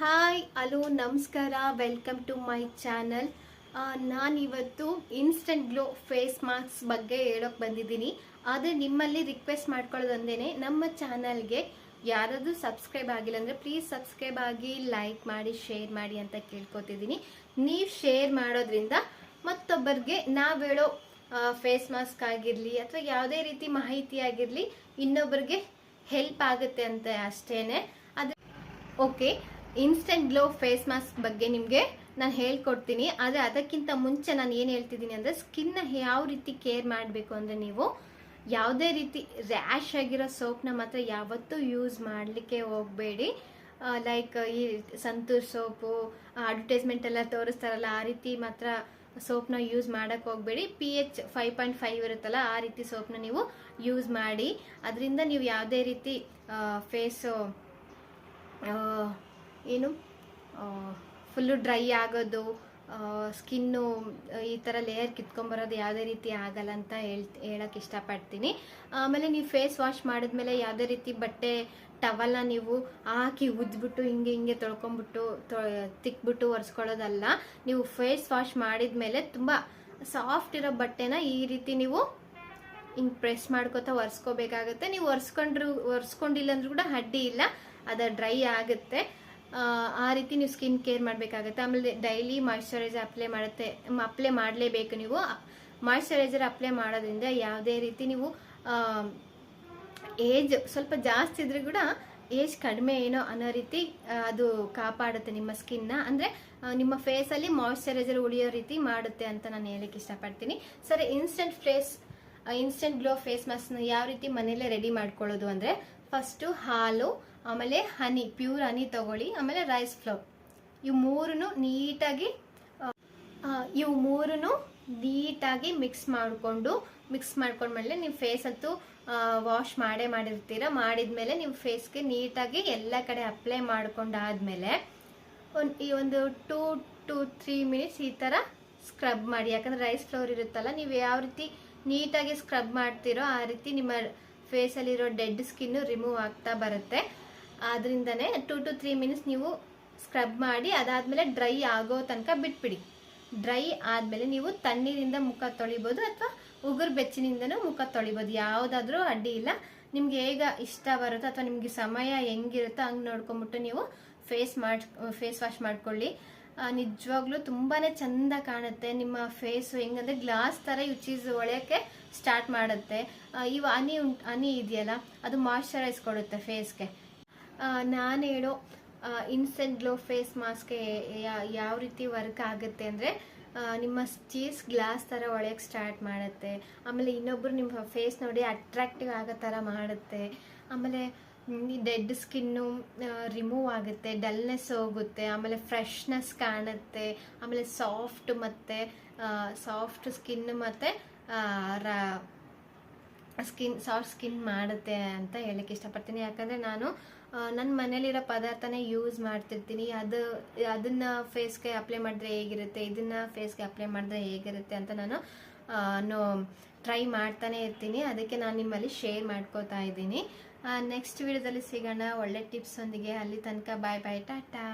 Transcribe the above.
Hi hello ನಮಸ್ಕಾರ, welcome to my channel. ನಾನಿವತ್ತು instant glow face mask ಬಗ್ಗೆ ಹೇಳೋಕೆ ಬಂದಿದ್ದೀನಿ. ಆದರೆ ನಿಮ್ಮಲ್ಲಿ ರಿಕ್ವೆಸ್ಟ್ ಮಾಡ್ಕೊಳ್ಳೋದೊಂದೇ, ನಮ್ಮ ಚಾನಲ್ಗೆ ಯಾರಾದರೂ ಸಬ್ಸ್ಕ್ರೈಬ್ ಆಗಿಲ್ಲ ಅಂದರೆ ಪ್ಲೀಸ್ ಸಬ್ಸ್ಕ್ರೈಬ್ ಆಗಿ, ಲೈಕ್ ಮಾಡಿ, ಶೇರ್ ಮಾಡಿ ಅಂತ ಕೇಳ್ಕೊತಿದ್ದೀನಿ. ನೀವು ಶೇರ್ ಮಾಡೋದ್ರಿಂದ ಮತ್ತೊಬ್ಬರಿಗೆ ನಾವು ಹೇಳೋ ಫೇಸ್ ಮಾಸ್ಕ್ ಆಗಿರಲಿ ಅಥವಾ ಯಾವುದೇ ರೀತಿ ಮಾಹಿತಿ ಆಗಿರಲಿ ಇನ್ನೊಬ್ಬರಿಗೆ ಹೆಲ್ಪ್ ಆಗುತ್ತೆ ಅಂತ ಅಷ್ಟೇನೆ. ಅದು okay. Instant glow face mask ಬಗ್ಗೆ ನಿಮಗೆ ನಾನು ಹೇಳ್ಕೊಡ್ತೀನಿ. ಆದರೆ ಅದಕ್ಕಿಂತ ಮುಂಚೆ ನಾನು ಏನು ಹೇಳ್ತಿದ್ದೀನಿ ಅಂದರೆ, ಸ್ಕಿನ್ನ ಯಾವ ರೀತಿ ಕೇರ್ ಮಾಡಬೇಕು ಅಂದರೆ, ನೀವು ಯಾವುದೇ ರೀತಿ ರ್ಯಾಶ್ ಆಗಿರೋ ಸೋಪ್ನ ಮಾತ್ರ ಯಾವತ್ತೂ ಯೂಸ್ ಮಾಡಲಿಕ್ಕೆ ಹೋಗಬೇಡಿ. ಲೈಕ್ ಈ ಸಂತೂರ್ ಸೋಪು ಅಡ್ವರ್ಟೈಸ್ಮೆಂಟ್ ಎಲ್ಲ ತೋರಿಸ್ತಾರಲ್ಲ, ಆ ರೀತಿ ಮಾತ್ರ ಸೋಪ್ನ ಯೂಸ್ ಮಾಡೋಕ್ಕೆ ಹೋಗಬೇಡಿ. pH 5.5 ಇರುತ್ತಲ್ಲ, ಆ ರೀತಿ ಸೋಪ್ನ ನೀವು ಯೂಸ್ ಮಾಡಿ. ಅದರಿಂದ ನೀವು ಯಾವುದೇ ರೀತಿ ಫೇಸು ಏನು ಫುಲ್ಲು ಡ್ರೈ ಆಗೋದು, ಸ್ಕಿನ್ನು ಈ ಥರ ಲೇಯರ್ ಕಿತ್ಕೊಂಬರೋದು ಯಾವುದೇ ರೀತಿ ಆಗಲ್ಲ ಅಂತ ಹೇಳಕ್ಕೆ ಇಷ್ಟಪಡ್ತೀನಿ. ಆಮೇಲೆ ನೀವು ಫೇಸ್ ವಾಶ್ ಮಾಡಿದ್ಮೇಲೆ ಯಾವುದೇ ರೀತಿ ಬಟ್ಟೆ ಟವಲ್ನ ನೀವು ಹಾಕಿ ಉಜ್ಬಿಟ್ಟು ಹಿಂಗೆ ತೊಳ್ಕೊಂಬಿಟ್ಟು ತಿಕ್ಬಿಟ್ಟು ಒರೆಸ್ಕೊಳ್ಳೋದಲ್ಲ. ನೀವು ಫೇಸ್ ವಾಶ್ ಮಾಡಿದ್ಮೇಲೆ ತುಂಬ ಸಾಫ್ಟ್ ಇರೋ ಬಟ್ಟೆನ ಈ ರೀತಿ ನೀವು ಹಿಂಗೆ ಪ್ರೆಸ್ ಮಾಡ್ಕೋತಾ ಒರೆಸ್ಕೋಬೇಕಾಗತ್ತೆ. ನೀವು ಒರೆಸ್ಕೊಂಡಿಲ್ಲ ಅಂದ್ರೂ ಕೂಡ ಅಡ್ಡಿ ಇಲ್ಲ, ಅದು ಡ್ರೈ ಆಗುತ್ತೆ. ಆ ರೀತಿ ನೀವು ಸ್ಕಿನ್ ಕೇರ್ ಮಾಡಬೇಕಾಗತ್ತೆ. ಆಮೇಲೆ ಡೈಲಿ ಮಾಯಿಶ್ಚರೈಸರ್ ಅಪ್ಲೈ ಮಾಡಲೇಬೇಕು. ನೀವು ಮಾಯಿಶ್ಚರೈಸರ್ ಅಪ್ಲೈ ಮಾಡೋದ್ರಿಂದ ಯಾವುದೇ ರೀತಿ ನೀವು ಏಜ್ ಸ್ವಲ್ಪ ಜಾಸ್ತಿ ಇದ್ರೂ ಕೂಡ ಏಜ್ ಕಡಿಮೆ ಏನೋ ಅನ್ನೋ ರೀತಿ ಅದು ಕಾಪಾಡುತ್ತೆ ನಿಮ್ಮ ಸ್ಕಿನ್ನ. ಅಂದರೆ ನಿಮ್ಮ ಫೇಸಲ್ಲಿ ಮಾಯಿಶ್ಚರೈಸರ್ ಉಳಿಯೋ ರೀತಿ ಮಾಡುತ್ತೆ ಅಂತ ನಾನು ಹೇಳಕ್ಕೆ ಇಷ್ಟಪಡ್ತೀನಿ. ಸರಿ, ಇನ್ಸ್ಟೆಂಟ್ ಗ್ಲೋ ಫೇಸ್ ಮಾಸ್ಕ್ನ ಯಾವ ರೀತಿ ಮನೆಯಲ್ಲೇ ರೆಡಿ ಮಾಡ್ಕೊಳ್ಳೋದು ಅಂದರೆ, ಫಸ್ಟು ಹಾಲು, ಆಮೇಲೆ ಹನಿ, ಪ್ಯೂರ್ ಹನಿ ತಗೊಳ್ಳಿ, ಆಮೇಲೆ ರೈಸ್ ಫ್ಲೋರ್, ಇವು ಮೂರನ್ನು ನೀಟಾಗಿ ಮಿಕ್ಸ್ ಮಾಡ್ಕೊಂಡ್ಮೇಲೆ ನೀವು ಫೇಸ್ ಅಂತೂ ವಾಶ್ ಮಾಡಿರ್ತೀರ. ಮಾಡಿದ್ಮೇಲೆ ನೀವು ಫೇಸ್ಗೆ ನೀಟಾಗಿ ಎಲ್ಲ ಕಡೆ ಅಪ್ಲೈ ಮಾಡ್ಕೊಂಡಾದ್ಮೇಲೆ ಒಂದು 2 to 3 ಮಿನಿಟ್ಸ್ ಈ ಥರ ಸ್ಕ್ರಬ್ ಮಾಡಿ. ಯಾಕಂದರೆ ರೈಸ್ ಫ್ಲೋರ್ ಇರುತ್ತಲ್ಲ, ನೀವು ಯಾವ ರೀತಿ ನೀಟಾಗಿ ಸ್ಕ್ರಬ್ ಮಾಡ್ತೀರೋ ಆ ರೀತಿ ನಿಮ್ಮ ಫೇಸಲ್ಲಿರೋ ಡೆಡ್ ಸ್ಕಿನ್ನು ರಿಮೂವ್ ಆಗ್ತಾ ಬರುತ್ತೆ. ಆದ್ರಿಂದನೇ 2 to 3 ಮಿನಿಟ್ಸ್ ನೀವು ಸ್ಕ್ರಬ್ ಮಾಡಿ, ಅದಾದಮೇಲೆ ಡ್ರೈ ಆಗೋ ತನಕ ಬಿಟ್ಬಿಡಿ. ಡ್ರೈ ಆದಮೇಲೆ ನೀವು ತಣ್ಣೀರಿಂದ ಮುಖ ತೊಳಿಬೋದು ಅಥವಾ ಉಗುರು ಬೆಚ್ಚಿನಿಂದನೂ ಮುಖ ತೊಳಿಬೋದು, ಯಾವುದಾದ್ರೂ ಅಡ್ಡಿ ಇಲ್ಲ. ನಿಮ್ಗೆ ಹೇಗೆ ಇಷ್ಟ ಬರುತ್ತೋ ಅಥವಾ ನಿಮಗೆ ಸಮಯ ಹೆಂಗಿರುತ್ತೋ ಹಂಗೆ ನೋಡ್ಕೊಂಬಿಟ್ಟು ನೀವು ಫೇಸ್ ವಾಶ್ ಮಾಡ್ಕೊಳ್ಳಿ. ನಿಜವಾಗ್ಲೂ ತುಂಬಾ ಚೆಂದ ಕಾಣುತ್ತೆ. ನಿಮ್ಮ ಫೇಸು ಹೆಂಗಂದ್ರೆ ಗ್ಲಾಸ್ ಥರ ಚೀಸ್ ಹೊಳೆಯೋಕ್ಕೆ ಸ್ಟಾರ್ಟ್ ಮಾಡುತ್ತೆ. ಇವು ಹನಿ ಇದೆಯಲ್ಲ, ಅದು ಮಾಯಿಶ್ಚರೈಸ್ ಕೊಡುತ್ತೆ ಫೇಸ್ಗೆ. ನಾನು ಹೇಳೋ ಇನ್ಸ್ಟೆಂಟ್ ಗ್ಲೋ ಫೇಸ್ ಮಾಸ್ಕ್ ಯಾವ ರೀತಿ ವರ್ಕ್ ಆಗುತ್ತೆ ಅಂದರೆ, ನಿಮ್ಮ ಚೀಸ್ ಗ್ಲಾಸ್ ಥರ ಒಳಗೆ ಸ್ಟಾರ್ಟ್ ಮಾಡುತ್ತೆ. ಆಮೇಲೆ ಇನ್ನೊಬ್ಬರು ನಿಮ್ಮ ಫೇಸ್ ನೋಡಿ ಅಟ್ರಾಕ್ಟಿವ್ ಆಗೋ ಥರ ಮಾಡುತ್ತೆ. ಆಮೇಲೆ ಡೆಡ್ ಸ್ಕಿನ್ನು ರಿಮೂವ್ ಆಗುತ್ತೆ, ಡಲ್ನೆಸ್ ಹೋಗುತ್ತೆ, ಆಮೇಲೆ ಫ್ರೆಶ್ನೆಸ್ ಕಾಣುತ್ತೆ. ಆಮೇಲೆ ಸಾಫ್ಟ್ ಸ್ಕಿನ್ ಮತ್ತು ಸಾಫ್ಟ್ ಸ್ಕಿನ್ ಮಾಡುತ್ತೆ ಅಂತ ಹೇಳಕ್ಕೆ ಇಷ್ಟಪಡ್ತೀನಿ. ಯಾಕಂದರೆ ನಾನು ನನ್ನ ಮನೇಲಿರೋ ಪದಾರ್ಥನೇ ಯೂಸ್ ಮಾಡ್ತಿರ್ತೀನಿ. ಅದನ್ನು ಫೇಸ್ಗೆ ಅಪ್ಲೈ ಮಾಡಿದ್ರೆ ಹೇಗಿರುತ್ತೆ, ಇದನ್ನು ಫೇಸ್ಗೆ ಅಪ್ಲೈ ಮಾಡಿದ್ರೆ ಹೇಗಿರುತ್ತೆ ಅಂತ ನಾನು ಟ್ರೈ ಮಾಡ್ತಾನೆ ಇರ್ತೀನಿ. ಅದಕ್ಕೆ ನಾನು ನಿಮ್ಮಲ್ಲಿ ಶೇರ್ ಮಾಡ್ಕೋತಾ ಇದ್ದೀನಿ. ನೆಕ್ಸ್ಟ್ ವಿಡಿಯೋದಲ್ಲಿ ಸಿಗೋಣ ಒಳ್ಳೆ ಟಿಪ್ಸ್ ಒಂದಿಗೆ. ಅಲ್ಲಿ ತನಕ ಬಾಯ್ ಬಾಯ್, ಟಾಟಾ.